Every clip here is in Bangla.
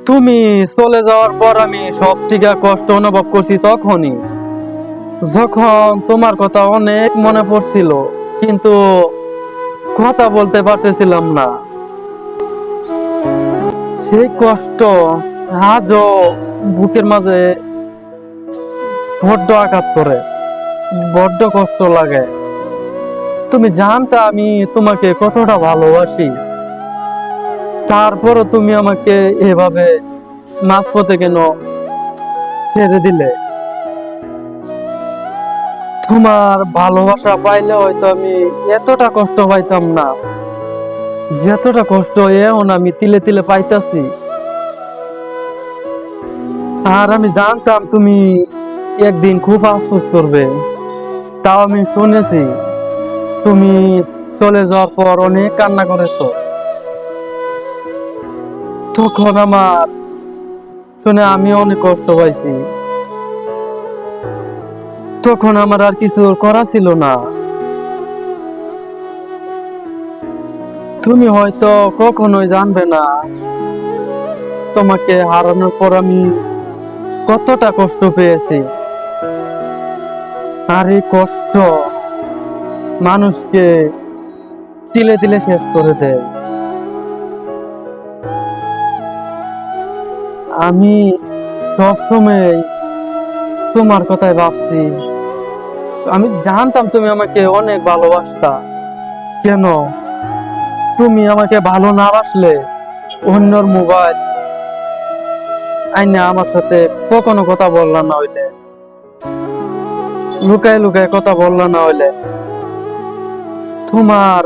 তুমি চলে যাওয়ার পর আমি সব থেকে কষ্ট অনুভব করছি তখনই, যখন তোমার কথা অনেক মনে পড়ছিল, কিন্তু কথা বলতে পারতেছিলাম না। সেই কষ্ট আজও বুকের মাঝে বড্ড আঘাত করে, বড্ড কষ্ট লাগে। তুমি জানতে আমি তোমাকে কতটা ভালোবাসি, তারপরও তুমি আমাকে এভাবে মাঝপথে কেন ছেড়ে দিলে? তোমার ভালোবাসা পাইলে হয়তো আমি এতটা কষ্ট পাইতাম না, যতটা কষ্ট এখন আমি তিলে তিলে পাইতাছি। আর আমি জানতাম তুমি একদিন খুব আফসোস করবে, তাও আমি শুনেছি তুমি চলে যাওয়ার পর অনেক কান্না করেছো। তখন আমার শুনে আমি অনেক কষ্ট পাইছি। তখন আমার আর কিছু করা ছিল না। তুমি হয়তো কখনোই জানবে না তোমাকে হারানোর পর আমি কতটা কষ্ট পেয়েছি। আর এই কষ্ট মানুষকে তিলে তিলে শেষ করে দেয়। আমি সবসময় তোমার কথাই ভাবছি। আমি জানতাম তুমি আমাকে অনেক ভালোবাসতা। কেন তুমি আমাকে ভালো না বাসলে অন্যর মোবাইল আইনা আমার সাথে কখনো কথা বললা না হইলে, লুকায় লুকায় কথা বললা না হইলে? তোমার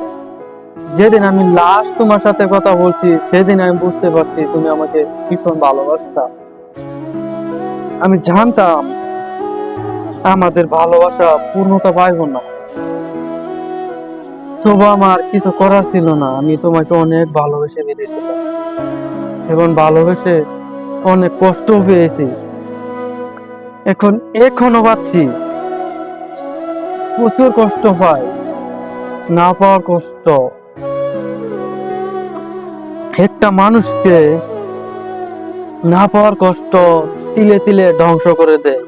যেদিন আমি লাস্ট তোমার সাথে কথা বলছি সেদিন আমি বুঝতে পারছি তুমি আমাকে ভীষণ ভালোবাসতা। আমি জানতাম আমাদের ভালোবাসা পূর্ণতা পাইব না, তবু আমার কিছু করার ছিল না। আমি তোমাকে অনেক ভালোবেসে বেরিয়েছিলাম এবং ভালোবেসে অনেক কষ্ট পেয়েছি। এখনো পাচ্ছি, প্রচুর কষ্ট পাই। না পাওয়ার কষ্ট একটা মানুষকে, না পাওয়ার কষ্ট তিলে তিলে ধ্বংস করে দেয়।